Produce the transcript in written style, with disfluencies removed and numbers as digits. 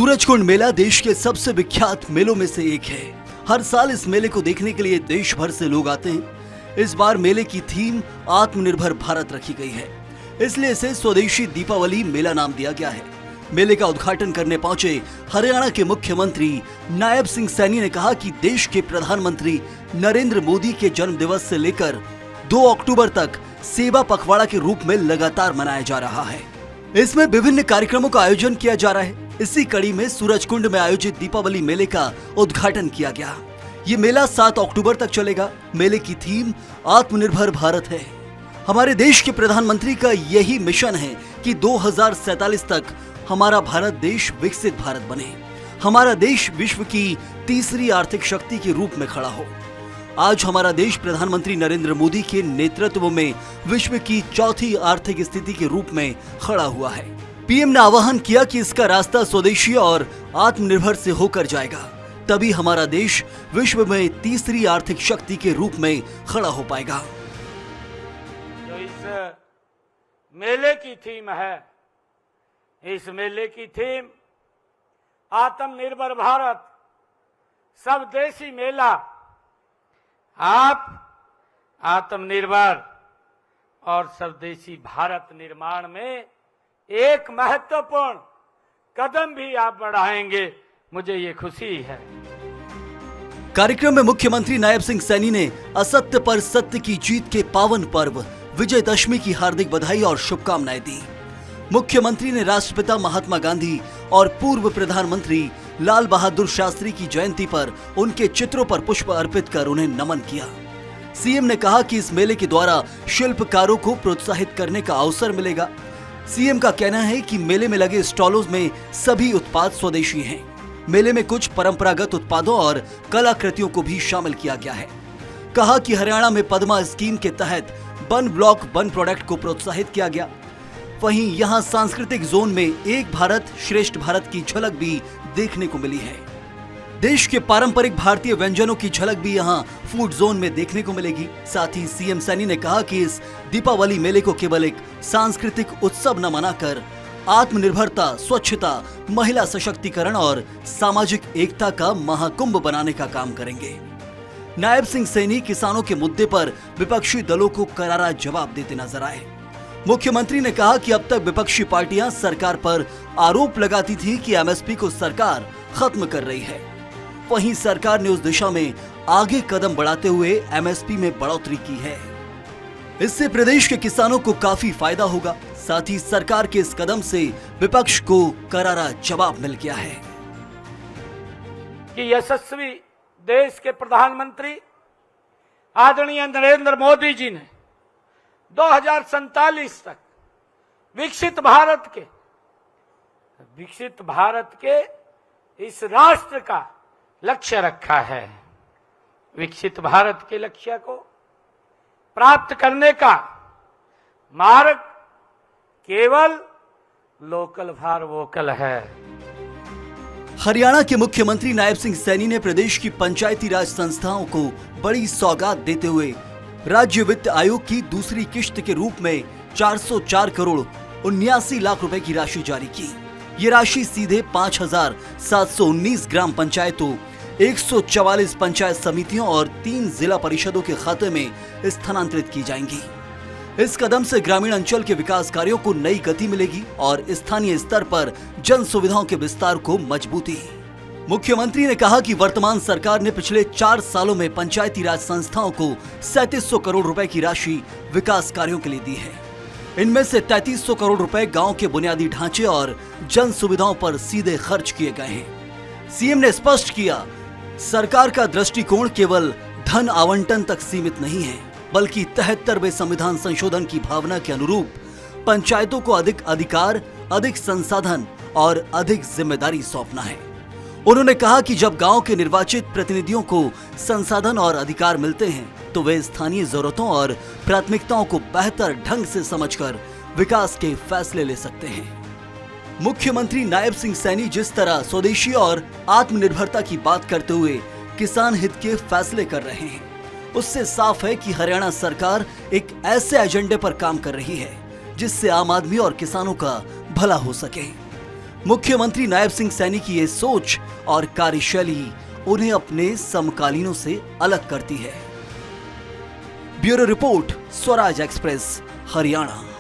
सूरजकुंड मेला देश के सबसे विख्यात मेलों में से एक है। हर साल इस मेले को देखने के लिए देश भर से लोग आते हैं। इस बार मेले की थीम आत्मनिर्भर भारत रखी गई है, इसलिए इसे स्वदेशी दीपावली मेला नाम दिया गया है। मेले का उद्घाटन करने पहुंचे हरियाणा के मुख्यमंत्री नायब सिंह सैनी ने कहा कि देश के प्रधानमंत्री नरेंद्र मोदी के जन्म दिवस से लेकर 2 अक्टूबर तक सेवा पखवाड़ा के रूप में लगातार मनाया जा रहा है। इसमें विभिन्न कार्यक्रमों का आयोजन किया जा रहा है। इसी कड़ी में सूरजकुंड में आयोजित दीपावली मेले का उद्घाटन किया गया। ये मेला 7 अक्टूबर तक चलेगा। मेले की थीम आत्मनिर्भर भारत है। हमारे देश के प्रधानमंत्री का यही मिशन है कि 2047 तक हमारा भारत देश विकसित भारत बने, हमारा देश विश्व की तीसरी आर्थिक शक्ति के रूप में खड़ा हो। आज हमारा देश प्रधानमंत्री नरेंद्र मोदी के नेतृत्व में विश्व की चौथी आर्थिक स्थिति के रूप में खड़ा हुआ है। पीएम ने आह्वान किया कि इसका रास्ता स्वदेशी और आत्मनिर्भर से होकर जाएगा, तभी हमारा देश विश्व में तीसरी आर्थिक शक्ति के रूप में खड़ा हो पाएगा। जो इस मेले की थीम है, इस मेले की थीम आत्मनिर्भर भारत स्वदेशी मेला। आप आत्मनिर्भर और स्वदेशी भारत निर्माण में एक महत्वपूर्ण कदम भी आप बढ़ाएंगे, मुझे ये खुशी है। कार्यक्रम में मुख्यमंत्री नायब सिंह सैनी ने असत्य पर सत्य की जीत के पावन पर्व विजयदशमी की हार्दिक बधाई और शुभकामनाएं दी। मुख्यमंत्री ने राष्ट्रपिता महात्मा गांधी और पूर्व प्रधानमंत्री लाल बहादुर शास्त्री की जयंती पर उनके चित्रों पर पुष्प अर्पित कर उन्हें नमन किया। सीएम ने कहा कि इस मेले के द्वारा शिल्पकारों को प्रोत्साहित करने का अवसर मिलेगा। सीएम का कहना है कि मेले में लगे स्टॉलों में सभी उत्पाद स्वदेशी हैं। मेले में कुछ परंपरागत उत्पादों और कलाकृतियों को भी शामिल किया गया है। कहा कि हरियाणा में पद्मा स्कीम के तहत वन ब्लॉक वन प्रोडक्ट को प्रोत्साहित किया गया। वहीं यहाँ सांस्कृतिक जोन में एक भारत श्रेष्ठ भारत की झलक भी देखने को मिली है। देश के पारंपरिक भारतीय व्यंजनों की झलक भी यहाँ फूड जोन में देखने को मिलेगी। साथ ही सीएम सैनी ने कहा कि इस दीपावली मेले को केवल एक सांस्कृतिक उत्सव न मनाकर आत्मनिर्भरता, स्वच्छता, महिला सशक्तिकरण और सामाजिक एकता का महाकुंभ बनाने का काम करेंगे। नायब सिंह सैनी किसानों के मुद्दे पर विपक्षी दलों को करारा जवाब देते नजर आए। मुख्यमंत्री ने कहा कि अब तक विपक्षी पार्टियां सरकार पर आरोप लगाती थी कि एमएसपी को सरकार खत्म कर रही है। वहीं सरकार ने उस दिशा में आगे कदम बढ़ाते हुए एमएसपी में बढ़ोतरी की है। इससे प्रदेश के किसानों को काफी फायदा होगा। साथ ही सरकार के इस कदम से विपक्ष को करारा जवाब मिल गया है कि यशस्वी देश के प्रधानमंत्री आदरणीय नरेंद्र मोदी जी ने 2047 तक विकसित भारत के इस राष्ट्र का लक्ष्य रखा है। विकसित भारत के लक्ष्य को प्राप्त करने का मार्ग केवल लोकल फॉर वोकल है। हरियाणा के मुख्यमंत्री नायब सिंह सैनी ने प्रदेश की पंचायती राज संस्थाओं को बड़ी सौगात देते हुए राज्य वित्त आयोग की दूसरी किश्त के रूप में 404 करोड़ 79 लाख रुपए की राशि जारी की। ये राशि सीधे 5,719 ग्राम पंचायतों, 144 पंचायत समितियों और 3 जिला परिषदों के खाते में स्थानांतरित की जाएंगी। इस कदम से ग्रामीण अंचल के विकास कार्यों को नई गति मिलेगी और स्थानीय स्तर पर जन सुविधाओं के विस्तार को मजबूती। मुख्यमंत्री ने कहा कि वर्तमान सरकार ने पिछले 4 सालों में पंचायती राज संस्थाओं को 3700 करोड़ रुपए की राशि विकास कार्यों के लिए दी है। इनमें से 3300 करोड़ रुपए गांव के बुनियादी ढांचे और जन सुविधाओं पर सीधे खर्च किए गए हैं। सीएम ने स्पष्ट किया, सरकार का दृष्टिकोण केवल धन आवंटन तक सीमित नहीं है, बल्कि 73वें संविधान संशोधन की भावना के अनुरूप पंचायतों को अधिक अधिकार, अधिक संसाधन और अधिक जिम्मेदारी सौंपना है। उन्होंने कहा कि जब गांव के निर्वाचित प्रतिनिधियों को संसाधन और अधिकार मिलते हैं तो वे स्थानीय जरूरतों और प्राथमिकताओं को बेहतर ढंग से समझकर विकास के फैसले ले सकते हैं। मुख्यमंत्री नायब सिंह सैनी जिस तरह स्वदेशी और आत्मनिर्भरता की बात करते हुए किसान हित के फैसले कर रहे हैं, उससे साफ है कि हरियाणा सरकार एक ऐसे एजेंडे पर काम कर रही है जिससे आम आदमी और किसानों का भला हो सके। मुख्यमंत्री नायब सिंह सैनी की ये सोच और कार्यशैली उन्हें अपने समकालीनों से अलग करती है। Bureau report, Swaraj express, Haryana.